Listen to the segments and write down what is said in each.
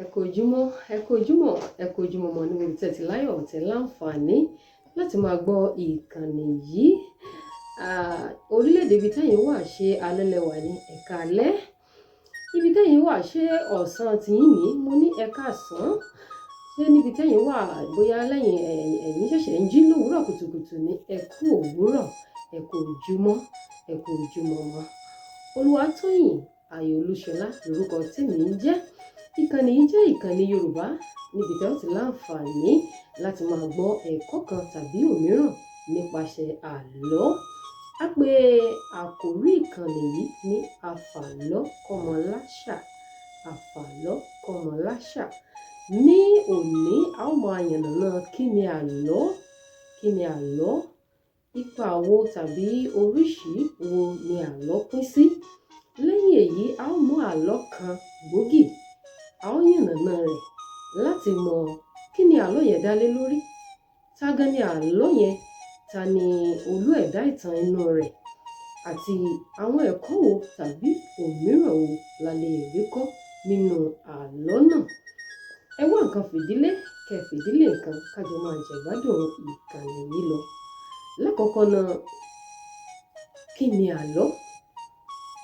Ẹ kú ojúmọ́, ẹ kú ojúmọ́, ẹ kú ojúmọ́ mọ́ ní orí tẹ́tí láyọ̀ tẹ́ láǹfààní láti máa gbọ́ ìkànnì yìí. Orílẹ̀-èdè ibi tẹ́yin wà ṣe alẹ́lẹ̀ wà ní ẹ̀ka alẹ́. Ibi tẹ́yin wà ṣe ọ̀sán tìyín ní mo ní ẹ̀ka àsán. Ṣé níbi tẹ́yin wà bóyá lẹ́yìn ẹ̀yin ṣẹ̀ṣẹ̀ ń jí lówùúrọ̀ kùtùkùtù ní ẹ kú òwúrọ̀, ẹ kú ojúmọ́, ẹ kú ojúmọ́ mọ́. Olúwatóyìn Ayọ̀ Olúṣọlá lórúkọ tí mi ń jẹ́. Ìkànnì yìí jẹ́ ìkànnì Yorùbá níbi tí ó ti láǹfààní láti máa gbọ́ ẹ̀kọ́ kan tàbí òmíràn nípasẹ̀ àlọ́. A pè àkórí ìkànnì yìí ní àfàlọ́ kọ́mọláṣà. Àfàlọ́ kọ́mọláṣà. Ní òní a ó máa yànnàná kí ni àlọ́? Kí ni àlọ́? Ipa wo tàbí oríṣi wo ni àlọ́ pín sí? Lẹ́yìn èyí a ó mú àlọ́ kan gbòógì. A ó yànnàná rẹ̀ láti mọ kí ni àlọ́ yẹn dá lé lórí. Ta gan ni àlọ́ yẹn? Ta ni olú ẹ̀dá ìtàn inú rẹ̀? Àti àwọn ẹ̀kọ́ wo tàbí òmíràn wo la lè rí kọ́ nínú àlọ́ náà? Ẹ wá nǹkan fìdílé, kẹ́ fìdílé nǹkan kájọ máa jẹ̀gbádùn ìkànnì yìí lọ. Lákọ̀ọ́kọ́ náà, kí ni àlọ́?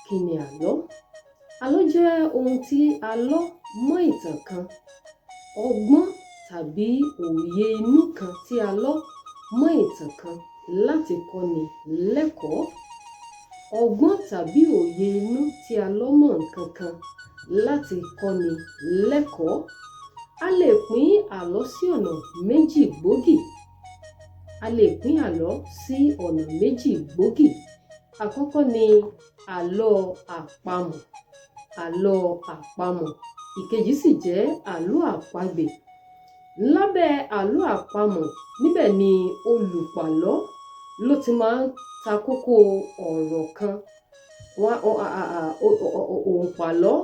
Kí ni àlọ́? Àlọ́ jẹ́ ohun tí a lọ́ mọ́ ìtàn kan, ọgbọ́n tàbí òye inú kan tí a lọ́ mọ́ ìtàn kan láti kọ́ni lẹ́kọ̀ọ́. Ọgbọ́n tàbí òye inú tí a lọ́ mọ́ nǹkan kan láti kọ́ni lẹ́kọ̀ọ́. A lè pín àlọ́ sí ọ̀nà méjì gbòógì. A lè pín àlọ́ sí ọ̀nà méjì gbòógì. Àkọ́kọ́ ni àlọ́ àpamọ̀. Àlọ́ àpamọ̀. Ìkejì sì jẹ́ àlọ́ àpagbè. Lábẹ́ àlọ́ àpamọ̀, níbẹ̀ ni olùpàlọ́ ló ti máa ń ta kókó ọ̀rọ̀ kan. Òǹpàlọ́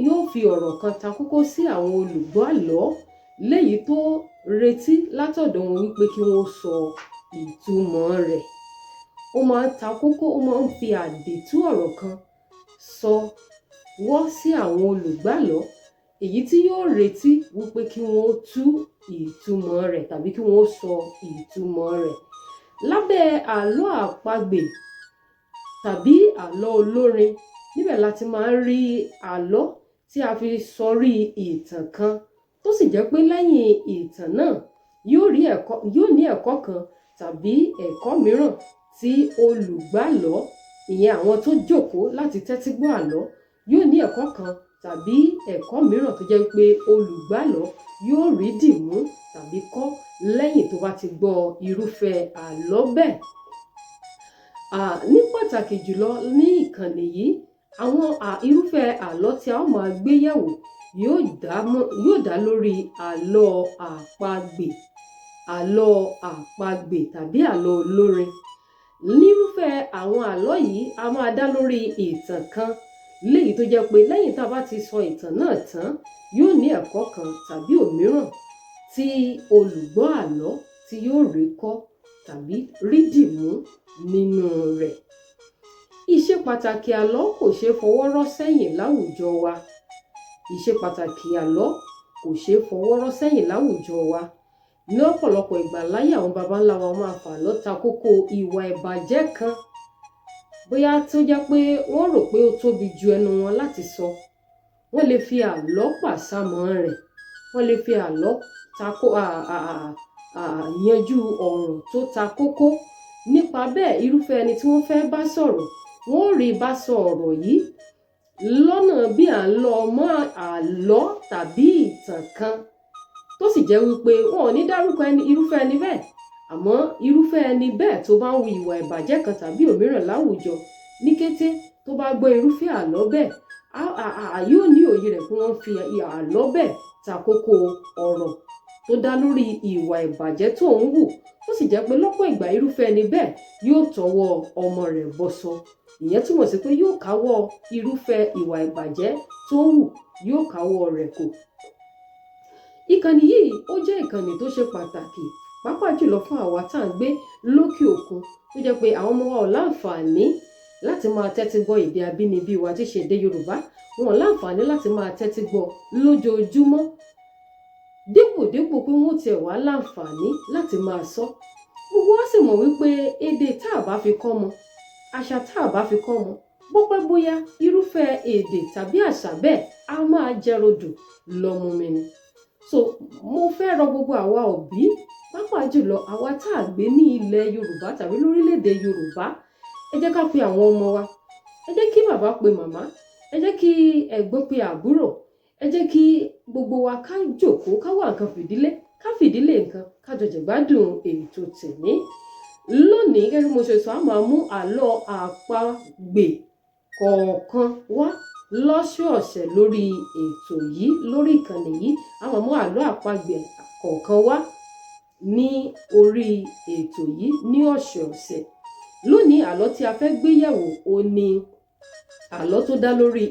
yóò fi ọ̀rọ̀ kan ta kókó sí àwọn olùgbọ́ àlọ́ léyìí tó retí látọ̀dọ̀ wọn wípé kí wọ́n sọ ìtumọ̀ rẹ̀. Ó máa ń ta kókó, ó máa ń fi àdìtú ọ̀rọ̀ kan sọ wọ́ sí àwọn olùgbàlọ́, èyí tí yóò retí wípé kí wọ́n tú ìtumọ̀ rẹ̀ tàbí kí wọ́n sọ ìtumọ̀ rẹ̀. Lábẹ́ àlọ́ àpagbè tàbí àlọ́ olórin, níbẹ̀ láti máa ń rí àlọ́ tí a fi sọrí ìtàn kan tó sì jẹ́ pé lẹ́yìn ìtàn náà yóò ní ẹ̀kọ́ kan tàbí ẹ̀kọ́ mìíràn tí olùgbàlọ́, ìyẹn àwọn tó jókòó láti tẹ́tí gbọ́ àlọ́, yóò ní ẹ̀kọ́ kan tàbí ẹ̀kọ́ mìíràn tó jẹ́ pé olùgbàlọ́ yóò rí dìmú tàbí kọ́ lẹ́yìn tó bá ti gbọ́ irúfẹ́ àlọ́ bẹ́ẹ̀. Ní pàtàkì jùlọ ní ìkànnì yìí, àwọn irúfẹ́ àlọ́ tí a ó máa gbé yẹ̀wò yóò dá lórí àlọ́ àpagbè, àlọ́ àpagbè tàbí àlọ́ olórin. Nírúfẹ́ àwọn àlọ́ yìí a máa dá lórí ìtàn kan léyìí tó jẹ́ pé lẹ́yìn tá a bá ti sọ ìtàn náà tán, yóò ní ẹ̀kọ́ kan tàbí òmíràn tí olùgbọ́ àlọ́ tí yóò rí kọ́ tàbí rí dìmú nínú rẹ̀. Ìṣe pàtàkì àlọ́ kò ṣe fọwọ́ rọ́ sẹ́yìn láwùjọ wa. Ìṣe pàtàkì àlọ́ kò ṣe fọwọ́ rọ́ sẹ́yìn láwùjọ wa. Ní ọ̀pọ̀lọpọ̀ ìgbà láyé àwọn baba ńlá wa máa fà lọ́ ta kókó ìwà ìbàjẹ́ kan, bóyá tó jẹ́ pé wọ́n rò pé ó tóbi ju ẹnu wọn láti sọ. Wọ́n lè fi àlọ́ pàṣámọ̀ rẹ̀. Wọ́n lè fi àlọ́ yanjú ọ̀rọ̀ tó ta kókó. Nípa bẹ́ẹ̀, irúfẹ́ ẹni tí wọ́n fẹ́ bá sọ̀rọ̀, wọ́n rí bá sọ ọ̀rọ̀ yìí lọ́nà bí à ń lọ mọ́ àlọ́ tàbí ìtàn kan tó sì jẹ́ wípé wọn ò ní dárúkọ irúfẹ́ ẹni bẹ́ẹ̀. Àmọ́ irúfẹ́ ẹni bẹ́ẹ̀ tó bá ń hu ìwà ìbàjẹ́ kan tàbí òmíràn láwùjọ, ní kété tó bá gbọ́ irúfẹ́ àlọ́ bẹ́ẹ̀, yóò ní òye rẹ̀ pé wọ́n fi àlọ́ bẹ́ẹ̀ ta kókó ọ̀rọ̀ tó dá lórí ìwà ìbàjẹ́ tó ń hù. Ó sì jẹ́ pé lọ́pọ̀ ìgbà irúfẹ́ ẹni bẹ́ẹ̀ yóò tọwọ́ ọmọ rẹ̀ bọ́sọ. Ìyẹn túmọ̀ sí pé yóò káwọ́ irúfẹ́ ìwà ìbàjẹ́ tó ń hù, yóò káwọ́ rẹ̀ kò. Ìkànnì yìí ó jẹ́ ìkànnì tó ṣe pàtàkì, pàápàá jùlọ fún àwa tá à ń gbé lókè òkun, tó jẹ́ pé àwọn ọmọ wa ò láǹfààní láti máa tẹ́tí gbọ́ èdè abínibí wa tí ṣe èdè Yorùbá, wọn láǹfààní láti máa tẹ́tí gbọ́ lójoojúmọ́ dípò pé wọ́n tiẹ̀ wá láǹfààní láti máa sọ. Gbogbo wa sì mọ̀ wípé èdè tá a bá fi kọ́ mọ, àṣà tá a bá fi kọ́ mọ, bọ́pẹ́ bóyá irúfẹ́ èdè tàbí àṣà bẹ́ẹ̀ á máa jẹrodò lọ́mú mi ni. So mo fẹ́ rọ gbogbo àwa òbí, pàápàá jùlọ àwa tá a gbé ní ilẹ̀ Yorùbá tàbí lórílẹ̀‐èdè Yorùbá, ẹ jẹ́ ká pe àwọn ọmọ wa, ẹ jẹ́ kí bàbá pe màmá, ẹ jẹ́ kí ẹ̀gbọ́n pe àbúrò, ẹ jẹ́ kí gbogbo wa ká jókòó ká wá nǹkan fìdílé, ká fìdílé nǹkan ká jọ jẹ̀gbádùn ètò tèmi. Lónìí gẹ́gẹ́ bí mo ṣe sọ, a máa mú àlọ́ àpagbè kọ̀ọ̀kan wá lọ́sọ̀ọ̀sẹ̀ lórí ètò yìí, lórí ìkànnì yìí. A máa mú àlọ́ àpagbè kọ̀ọ̀kan wá ní orí ètò yìí ní ọ̀sẹ̀ọ̀sẹ̀. Lónìí àlọ́ tí a fẹ́ gbé yẹ̀wò ó ní àlọ́ tó dá lórí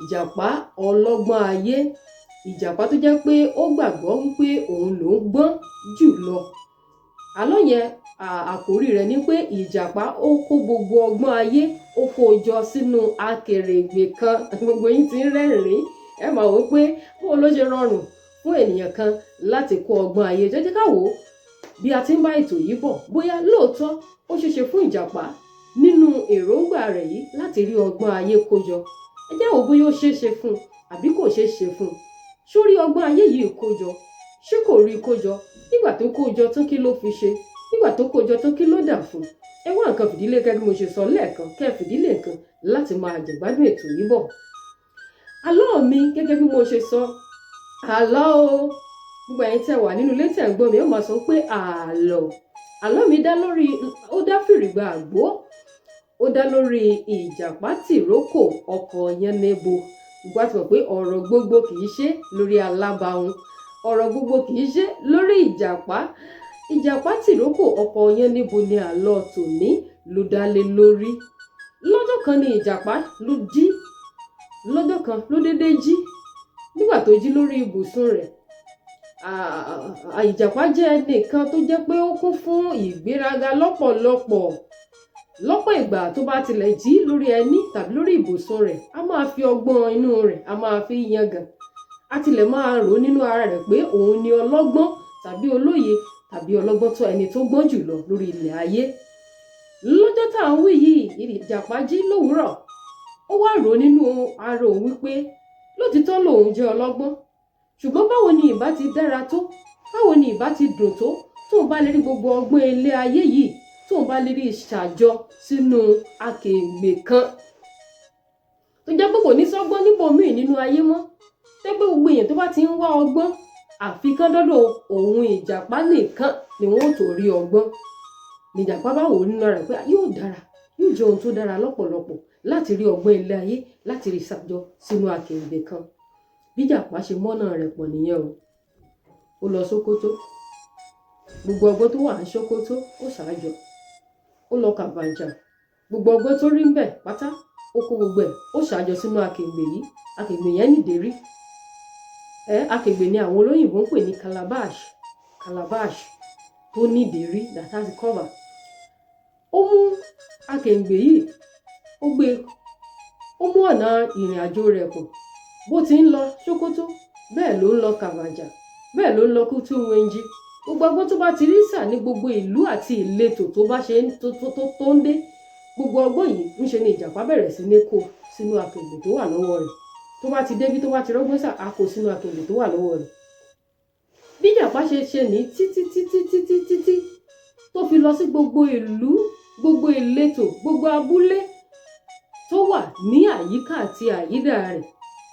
ìjàpá ọlọ́gbọ́n ayé. Ìjàpá tó jẹ́ pé ó gbàgbọ́ wípé òun ló ń gbọ́n jù lọ. Àlọ́ yẹn àkórí rẹ̀ ni pé ìjàpá ó kó gbogbo ọgbọ́n ayé, ó kó jọ sínú akèrègbè kan. Gbogbo yín ti ń rẹ́rìn-ín, ẹ máa wò pé bó ló ṣe rọrùn fún ènìyàn kan láti kó ọgbọ́n ayé. Jẹ́ ká wò ó bí a ti ń bá ètò yìí bọ̀, bóyá lóòótọ́ ó ṣeéṣe fún ìjàpá nínú èròǹgbà rẹ̀ yìí láti rí ọgbọ́n ayé kó jọ. Ẹ jẹ́ wò bóyá ó ṣeéṣe fún àbí kò ṣeéṣe fún. Ṣó rí ọgbọ́n ayé yìí kó jọ? Ṣé kò rí kó jọ? Nígbà tó kó jọ tán kí ló fi ṣe? Nígbà tó kó jọ tán kí ló dà fún? Ẹ wá nǹkan fìdílé gẹ́gẹ́ bí mo ṣe sọ lẹ́ẹ̀kan, kẹ́ fìdílé nǹkan láti máa jẹ̀gbádùn ètò yìí bọ̀. Àlọ́ mi gẹ́gẹ́ bí mo ṣe sọ, àlọ́ o. Gbogbo ẹ̀yin tẹ́ wà nínú ilé tẹ́ ń gbọ́ mi, ó máa sọ pé àlọ́ mi dá lórí, ó dá fìrìgbà àgbò, ó dá lórí ìjàpá tìrókò ọkọ̀ yánnebo. Gbogbo àti mọ̀ pé ọ̀rọ̀ gbogbo kì í ṣe lórí alábàáhùn, ọ̀rọ̀ gbogbo kì í ṣe lórí ìjàpá tìrókò ọkọ̀ yánnebo ni àlọ́ tòní ló dá lé lórí. Lọ́jọ́ kan ni ìjàpá lọ́jọ́ kan ló dédé jí. Nígbà tó jí lórí ibùsùn rẹ̀, ìjàpá jẹ́ ẹnìkan tó jẹ́ pé ó kún fún ìgbéraga lọ́pọ̀ ìgbà tó bá tilẹ̀ jí lórí ẹní tàbí lórí ibùsùn rẹ̀, a máa fi ọgbọ́n inú rẹ̀ a máa fi yangàn. A tilẹ̀ máa rò nínú ara rẹ̀ pé òun ni ọlọ́gbọ́n tàbí olóye tàbí ọlọ́gbọ́n tó ẹni tó gbọ́n jùlọ lórí ilẹ̀ ayé. Lọ́jọ́ tá à ń wí yìí, ìjàpá jí lówùúrọ̀, ó wá rò nínú ara òun wípé lótìtọ́ lòun jẹ́ ọlọ́gbọ́n, ṣùgbọ́n báwo ni ìbá ti dára tó, báwo ni ìbá ti dùn tó tóun bá lè rí gbogbo ọgbọ́n ilé ayé yìí, tóun bá lè rí ìṣàjọ sínú akèrègbè kan tó jẹ́ pé kò ní sọ́gbọ́n níbòmíì nínú ayé mọ́. Tẹ́ pé gbogbo èèyàn tó bá ti ń wá ọgbọ́n, àfi kán dọ́dọ̀ òun ìjàpá nìkan ni wọ́n tó rí ọgbọ́n. Ìjàpá bá wò nínú rẹ̀ pé yóò jẹ́ ohun tó dára lọ́pọ̀lọpọ̀ láti rí ọgbọ́n ilé ayé, láti rí ìṣàjọ sínú akèrègbè kan. Bí ìjàpá ṣe mọ́nà rẹ̀ pọ̀ nìyẹn o. Ó lọ Sókótó, gbogbo ọgbọ́n tó wà ní Sókótó ó ṣàjọ. Ó lọ Kàbàǹjà, gbogbo ọgbọ́n tó rí ń bẹ̀ pátá ó kó gbogbo ẹ̀ ó ṣàjọ sínú akèrègbè yìí. Akèrègbè yẹn nìdérí. Akèrègbè ni àwọn olóyìnbó ń pè ní calabash tó nídérí, that has a cover. Ó mú akèrègbè yìí, ó mú ọ̀nà ìrìn àjò rẹ̀ pọ̀. Bó ti ń lọ Sókótó, bẹ́ẹ̀ ló ń lọ Kàbàǹjà, bẹ́ẹ̀ ló ń lọ Kútúnwéńjì. Gbogbo ọgbọ́n tó bá ti rí sà ní gbogbo ìlú àti ìletò tó bá ṣe tó ń dé, gbogbo ọgbọ́n yìí ń ṣe ni ìjàpá bẹ̀rẹ̀ sí ní kó sínú akèrègbè tó wà lọ́wọ́ rẹ̀. Tó bá ti débi tó bá ti rọ́gbọ́n sà, á kó sínú akèrègbè tó wà lọ́wọ́ rẹ̀. Bí ìjàpá ṣe ní títí tó fi lọ sí gbogbo ìlú, gbogbo ìletò, gbogbo abúlé tó wà ní àyíká àti àyídà rẹ̀,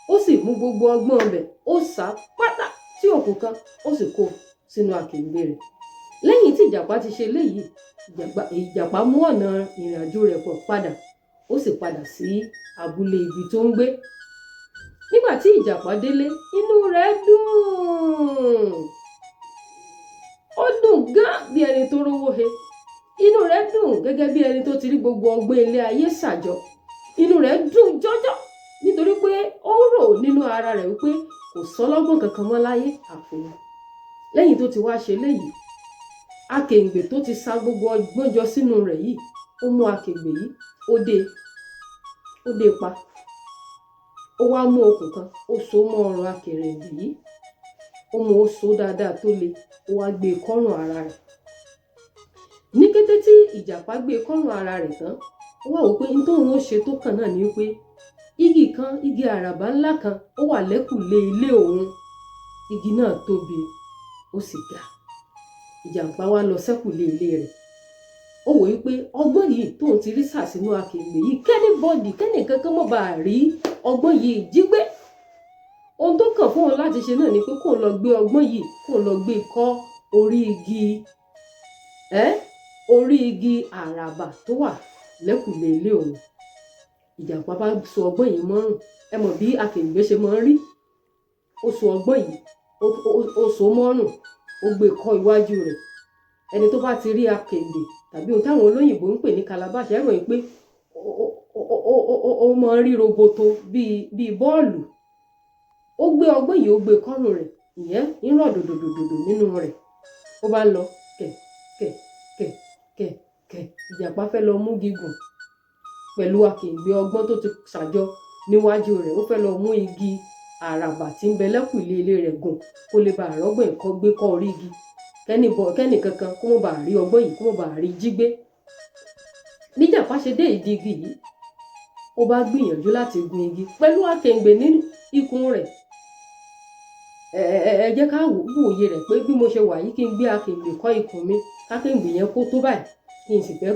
ó sì mú gbogbo ọgbọ́n rẹ̀, ó sá pátá tí òkú kan, ó sì kó sínú akèrègbè rẹ̀. Lẹ́yìn tí ìjàpá ti ṣe léyìí, ìjàpá mú ọ̀nà ìrìn àjò rẹ̀ pọ̀ padà, ó sì padà sí abúlé ibi tó ń gbé. Nígbà tí ìjàpá délé, inú rẹ̀ dùn. Ó dùn gan bí ẹni tó rówó he. Inú rẹ̀ dùn gẹ́gẹ́ bí ẹni tó ti rí gbogbo ọgbọ́n ilé ayé ṣàjọ. Inú rẹ̀ dùn jọjọ nítorí pé ó rò nínú ara rẹ̀ wípé kò sọ́lọ́gbọ́n kankan mọ́ láyé àfòun. Lẹ́yìn tó ti wá ṣe léyìí, akèrègbè tó ti sa gbogbo ọgbọ́n jọ sínú rẹ̀ yìí, ó mú akègbè yìí ó dé pa, ó wá mú okùn kan ó so mọ́ ọrùn akèrègbè yìí, ó mú ó so dáadáa tó le, ó wá gbé e kọ́rùn ara rẹ̀. Ní kété tí ìjàpá gbé e kọ́rùn ara rẹ̀ tán, ó wá wò pé n tóun ó ṣe tó kàn náà ni pé igi àràbà ńlá kan ó wà lẹ́kùlé ilé òun. Igi náà tóbi ó sì ga. Ìjàpá wá lọ sẹ́kùlé ilé rẹ̀. Ó wò wípé ọgbọ́n yìí tóun ti rí sà sínú akègbè yìí, kẹ́nìkankan má bàa rí ọgbọ́n yìí jí gbé. Ohun tó kàn fún òun láti ṣe náà ni pé kóun lọ gbé ọgbọ́n yìí, kóun lọ gbé kọ́ orí igi àràbà tó wà lẹ́kùlé ilé òun. Ìjàpá bá so ọgbọ́n yìí mọ́rùn. Ẹ mọ̀ bí akègbè ṣe máa ń rí. Ó so ọgbọ́n yìí, ó so mọ́rùn, ó gbé kọ́ iwájú rẹ̀. Ẹni tó bá ti rí akègbè tàbí ohun táwọn olóyìnbó ń pè ní calabash, ẹ ròyìn pé ó máa ń rí roboto bíi bọ́ọ̀lù. Ó gbé ọgbọ́n yìí, ó gbé kọ́rùn rẹ̀, ìyẹn ń rọ̀ dòdòdòdò nínú rẹ̀. Ó bá lọ kẹ̀. Ìjàpá fẹ́ lọ mú gígùn pẹ̀lú akègbè ọgbọ́n tó ti ṣàjọ níwájú rẹ̀. Ó fẹ́ lọ mú igi àràbà tí ń bẹ lẹ́kùlé ilé rẹ̀ gùn kó lè bá àrọ́gbọ̀n nǹkan gbé kọ́ orí igi. Kẹ́nìkankan kó má bàa rí ọgbọ́n yìí, kó má bàa rí jí gbé. Bí Ìjàpá ṣe dé ìdí igi yìí, ó bá gbìyànjú láti gun igi pẹ̀lú akègbè ní ikùn rẹ̀. Ẹ jẹ́ ká wòye rẹ̀ pé bí mo ṣe wà yìí, kí n gbé akègbè kọ́ ikùn mi, akègbè yẹn kó tó báyìí, kí n sì fẹ́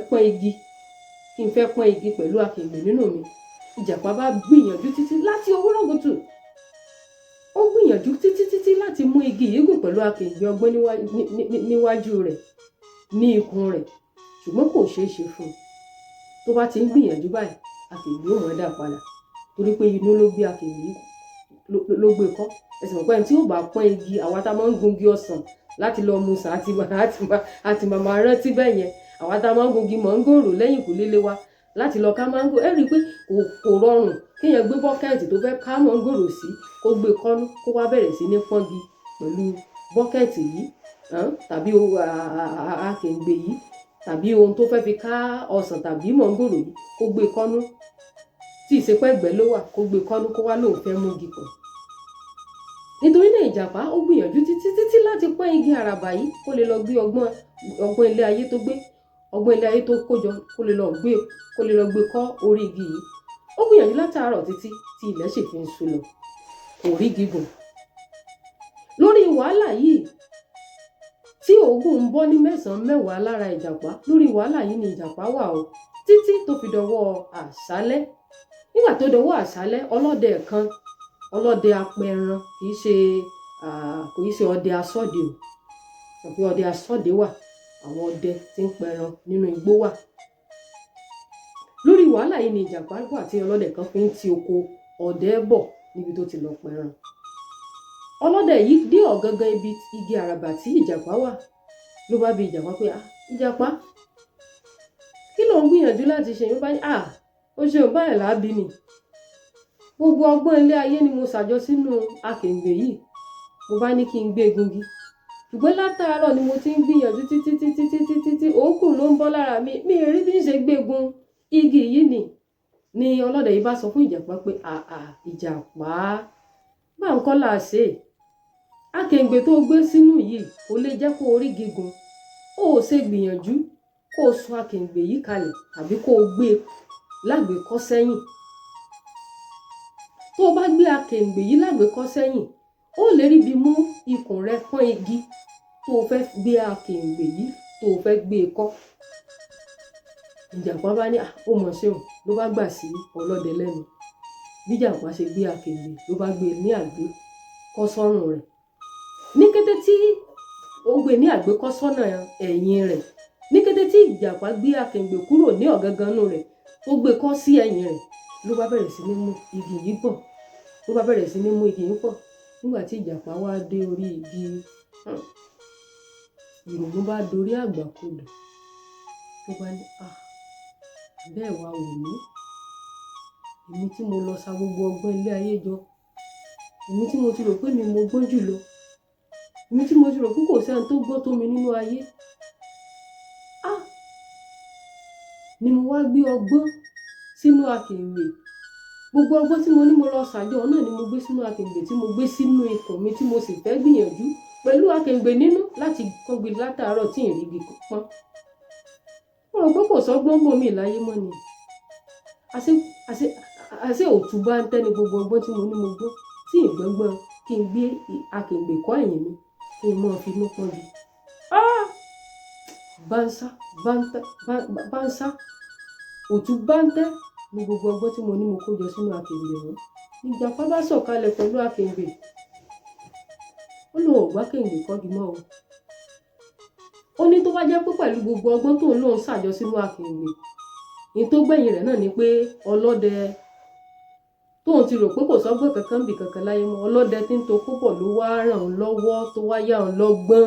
pọ́n igi pẹ̀lú akègbè nínú mi. Ìjàpá bá gbìyànjú títí láti òwúrọ̀ kùtù. Ó gbìyànjú títí láti mú igi yìí gùn pẹ̀lú akègbè ọgbọ́n níwájú rẹ̀, ní ikùn rẹ̀, ṣùgbọ́n kò ṣeé ṣe fún un. Tó bá ti ń gbìyànjú báyìí, akègbè ó mọ̀ dá padà, torí pé inú ló gbé akègbè ló gbé kọ́. Ẹ̀sìn mọ̀ pé ẹni tí ó bá pọ́n igi, àwa tá máa ń gun igi ọsàn láti lọ mu sàn àti màmá rántí bẹ́ẹ̀ yẹn. Àwa tá máa ń gun igi mọ̀ngòrò lẹ́yìn ìkùlé wa láti lọ ká máńgò. Ẹ rí i pé kò rọrùn kéèyàn gbé bọ́kẹ́ẹ̀tì tó fẹ́ ká mọ̀ngòrò sí, kó gbé kọ́nú, kó wá bẹ̀rẹ̀ sí ní pọ́ngi pẹ̀lú bọ́kẹ́ẹ̀tì yìí tàbí akègbè yìí tàbí ohun tó fẹ́ fi ká ọsàn tàbí mọ̀ngòrò yìí, kó gbé kọ́nú. Tí ìsepẹ́ ẹ̀gbẹ́ ló wà, kó gbé kọ́nú, kó wá lóun fẹ́ mú igi pọ̀. Nítorí náà Ìjàpá ó gbìyànjú títí láti pọ́n igi àràbà yìí kó lè lọ gbé ọgbọ́n ilé ayé tó gbé, ọgbọ́n ilé ayé tó kójọ, kó lè lọ gbé kọ́ orí igi yìí. Ó gbìyànjú látàárọ̀ títí tí ilẹ̀ sì fi ń ṣú lọ, kò rí gígùn. Lórí wàhálà yìí tí òògùn ń bọ́ ní mẹ́sàn-án mẹ́wàá lára Ìjàpá, lórí wàhálà yìí ni Ìjàpá wà o, títí tó fi dọwọ́ àṣálẹ́. Nígbà tó dọwọ́ àṣálẹ́, ọlọ́dẹ apẹran, kì í ṣe ọdẹ asọ́dẹ o. Tàbí ọdẹ asọ́dẹ wà, àwọn ọdẹ tí ń pẹran nínú igbó wà. Lórí wàhálà yìí ni Ìjàpá wà tí ọlọ́dẹ kan fi ń ti oko ọdẹ bọ̀ níbi tó ti lọ pẹran. Ọlọ́dẹ yìí dé ọ̀gangan ibi igi àràbà tí Ìjàpá wà, ló bá bi Ìjàpá pé, Ìjàpá, kí ló ń gbìyànjú láti ṣe? Ó bá ní, ó ṣeun báyìí láàbí ni. Gbogbo ọgbọ́n ilé ayé ni mo ṣàjọ sínú akègbè yìí. Mo bá ní kí n gbé egungi. Ṣùgbọ́n látàárọ̀ ni mo ti ń gbìyànjú títí òógùn ló ń bọ́ lára mi. Mi ò rí bí ń ṣe gbégun igi yìí ni ọlọ́dẹ yìí bá sọ fún Ìjàpá pé, Ìjàpá, bá ń kọ́ là ṣe. Akègbè tó gbé sínú yìí kò lè jẹ́ kó orí gígùn. Ó ṣe gbìyànjú kó o sọ akègbè yìí kalẹ̀ tàbí kó o gbé lágbèékọ́ sẹ́yìn. Tó o bá gbé akègbè yìí lágbèékọ́ sẹ́yìn, ó lè rí bí mú ikùn rẹ pọ́n igi tó o fẹ́ gbé akègbè yìí tó o fẹ́ gbé kọ́. Ìjàpá bá ní, ó mọ̀ ṣeun, ló bá gbà sí ọlọ́dẹ lẹ́nu. Bí Ìjàpá ṣe gbé akègbè ló bá gbé ní àgbékọ́ sọ́rùn rẹ̀. Ní kété tí ó gbé ní àgbékọ́ sọ́nà ẹ̀yìn rẹ̀, ní kété tí Ìjàpá gbé akègbè kúrò ní ọ̀gángánú rẹ̀ tó gbé kọ́ sí ẹ̀yìn rẹ̀, ló bá bẹ̀rẹ̀ sí ní mú igi yìí pọ̀. Nígbà tí Ìjàpá wá dé orí igi, ìrònú bá dorí àgbàkodò. Ló bá ní, bẹ́ẹ̀ wá wò mí. Èmi tí mo lọ sa gbogbo ọgbọ́n ilé ayé jọ. Èmi tí mo ti rò pé mi mo gbọ́n jù lọ. Èmi tí mo ti rò pé kò sẹ́ni tó gbọ́n tó mi nínú ayé. ni mo wá gbé ọgbọ́n sínú akèǹgbè. Gbogbo ọgbọ́n tí mo ní mo lọ ṣàjọ náà ni mo gbé sínú akèǹgbè tí mo gbé sínú ikùn mi tí mo sì fẹ́ gbìyànjú pẹ̀lú akèǹgbè nínú láti kọ́gbe látàárọ̀ tí ìrìgì pọ́n. Mo rò pé kò sọ́gbọ́n bò mí láyé mọ́ ni. Àṣé òtún bá ń tẹ́ni gbogbo ọgbọ́n tí mo ní mo gbọ́ tí ìgbọ́ngbọ́n kí n gbé akèǹgbè kọ́ ẹ̀yìn mi kí n máa fi inú pọ́n bi. Bánsá òtún bá ń tẹ́ ní gbogbo ọgbọ́n tí mo ní mo kó jọ sínú akèǹgbè wọn. Ìjàpá bá sọ̀kalẹ̀ pẹ̀lú akèǹgbè. Ó lóun ò gbá akèǹgbè kọ́gi mọ́ o. Ó ní tó bá jẹ́ pé pẹ̀lú gbogbo ọgbọ́n tóun lóun ṣàjọ sínú akèǹgbè, ní tó gbẹ̀yìn rẹ̀ náà ni pé ọlọ́dẹ tóun ti rò pé kò sọ́gbọ́n kankan bì kankan láyé mọ́, ọlọ́dẹ tí ń to kóbọ̀ ló wá ràn án lọ́wọ́ tó wá yá òun lọ́gbọ́n.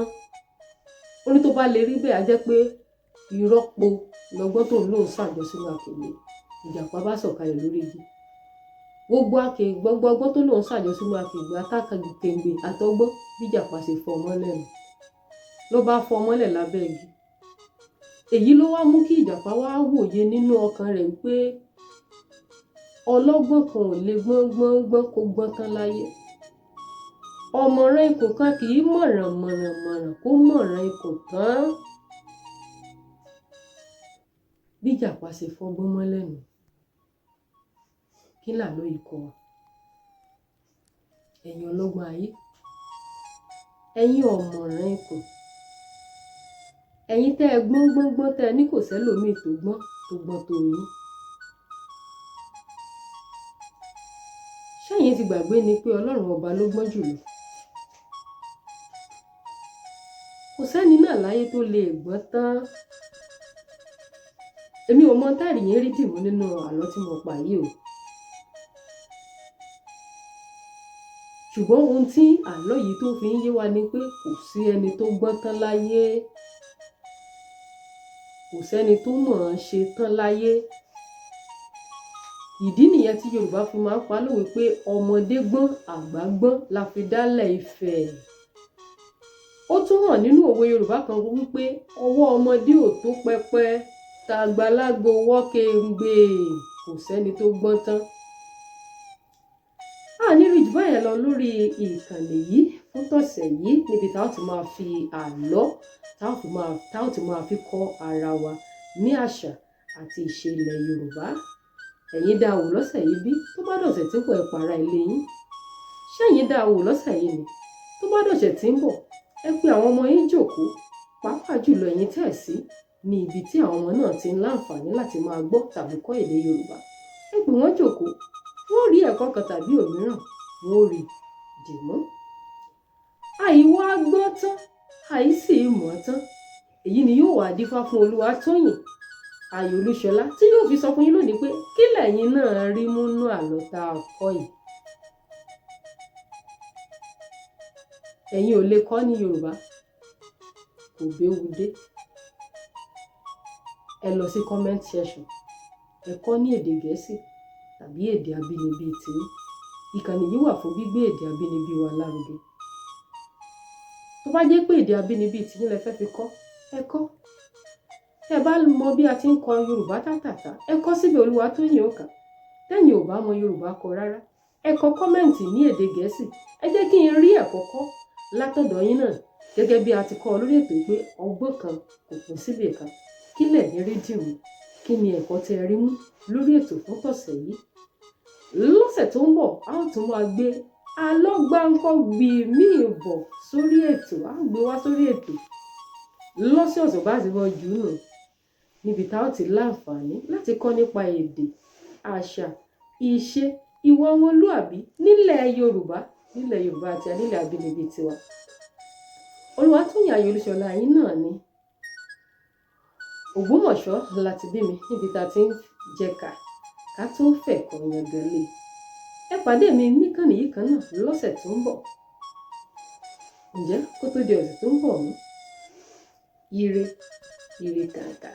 Ó ní tó bá lè rí bẹ́ẹ̀ á jẹ́ pé ìrọ́pò lọ́gbọ́n tóun lóun ṣàjọ sínú akèǹgbè. Ìjàpá bá sọ̀kalẹ̀ lórí igi. Gbogbo ọgbọ́n tó lóun ṣàjọ sínú akèǹgbè àtàkèǹgbè àtọgbọ́n bí Ìjàpá ṣe fọ́ mọ́lẹ̀ nù. Ló bá fọ́ mọ́lẹ̀ lábẹ́ igi. Èyí ló wá mú kí Ìjàpá wá wòye nínú ọkàn rẹ̀ pé ọlọ́gbọ́n kan ò lè gbọ́n kó gbọ́n tán láyé. Ọ̀mọ̀ràn ikùn kan kì í mọ̀ràn kó mọ̀ràn ikùn tán. Bí Ìjàpá ṣe fọ́gbọ́n mọ́lẹ̀ nù. Kí làlọ́ yìí kọ́ wa? Ẹ̀yin ọlọ́gbọ́n ayé, ẹ̀yin ọ̀mọ̀ràn ikùn, ẹ̀yin tẹ́ ẹ gbọ́n tẹ́ ẹ ní kò sẹ́lòmíì tó gbọ́n tó yín. Ṣẹ́yìn ti gbàgbé ni pé Ọlọ́run ọba ló gbọ́n jùlọ. Kò sẹ́ni náà láyé tó lè gbọ́n tán. Èmi ò mọ táàrí yẹn rí dìmú nínú àlọ́ tí mo pa yìí o. Ṣùgbọ́n ohun tí àlọ́ yìí tó fi ń yé wa ni pé kò sí ẹni tó gbọ́n tán láyé. Kò sẹ́ni tó mọ̀ ọ́n ṣe tán láyé. Ìdí nìyẹn tí Yorùbá fi máa ń pa lówe pé ọmọdé gbọ́n àgbà gbọ́n la fi dálẹ̀ Ifẹ̀. Ó tún hàn nínú òwe Yorùbá kan wípé ọwọ́ ọmọdé ò tó pẹpẹ tàgbàlagbà ọwọ́ kéńgbé. Kò sẹ́ni tó gbọ́n tán. A ní rí jù báyẹn lọ lórí ìkànnì yìí fún tọ̀sẹ̀ yìí níbi tá ó ti máa fi àlọ́ tá ó ti máa fi kọ́ ara wa ní àṣà àti ìṣe ilẹ̀ Yorùbá. Ẹ̀yin dá wò lọ́sẹ̀ yìí bí? Tó bá dọ̀sẹ̀ tí ń bọ̀ ẹ pààrà ilé yín. Ṣẹ́yìn dá wò lọ́sẹ̀ yìí ni? Tó bá dọ̀sẹ̀ tí ń bọ̀ ẹ pé àwọn ọmọ yín jókòó, pàápàá jùlọ ẹ̀yin tẹ̀ sí ní ibi tí àwọn ọmọ náà ti ń láǹfààní láti máa gbọ́ tàbí kọ́ èdè Yorùbá. Ẹ pé wọ́n jókòó, wọ́n rí ẹ̀kọ́ kan tàbí òmíràn, wọ́n rí dìmú. Àìwá gbọ́n tán, àìsí mọ̀ tán. Èyí ni yóò wá dífá fún Olúwatóyìn Ayọ̀ Olúṣọlá tí yóò fi sọ fún yín lónìí pé kí lẹ̀yin náà rí múnú àlọ́ tá a kọ́ yìí. Ẹ̀yin ò lè kọ́ ní Yorùbá, kò béwu dé. Ẹ lọ sí comment section, ẹ kọ́ ní èdè Gẹ̀ẹ́sì tàbí èdè abínibí tiyín. Ìkànnì yìí wà fún gbígbé èdè abínibí wa lárugẹ. Tó bá jẹ́ pé èdè abínibí tiyín lẹ fẹ́ fi kọ́, ẹ kọ́. Tẹ́ bá mọ bí a ti ń kọ Yorùbá tàtàtà, ẹ kọ́ síbi Olúwatóyìn ó kà. Tẹ́yin ò bá mọ Yorùbá kọ rárá, ẹ kọ kọ́mẹ̀ǹtì ní èdè Gẹ̀ẹ́sì. Ẹ jẹ́ kí n rí ẹ̀kọ́ kọ́ látọ̀dọ̀ yín náà gẹ́gẹ́ bí a ti kọ́ lórí ètò pé ọgbọ́n kan kò pín síbì kan. Kí lẹ̀yin rí dìmú? Kí ni ẹ̀kọ́ tẹ́ rí mú lórí ètò fún tọ̀sẹ̀ yìí? Lọ́sẹ̀ tó ń bọ̀ a ó tún máa gbé àlọ́ gbáǹkọ́gbì míì bọ̀ sórí ètò. A gbé wá sórí ètò lọ́sọ̀ọ̀sẹ̀ bá ti wọ́n jù nù níbi tá ó ti láǹfààní láti kọ́ nípa èdè, àṣà, ìṣe, ìwà ọmọlúàbí nílẹ̀ Yorùbá àti nílẹ̀ abínibí tiwa. Olúwatóyìn Ayọ̀ Olúṣọlá yín náà ni. Ògbómọ̀ṣọ́ láti bí mi níbi tá ti ń jẹ̀ka ká tó fẹ̀kọ́ yangan lé. Ẹ pàdé mi níkànnì yìí kan náà lọ́sẹ̀ tó ń bọ̀. Ǹjẹ́ kó tó di ọ̀sẹ̀ tó ń bọ̀ mú? Ire kàkà.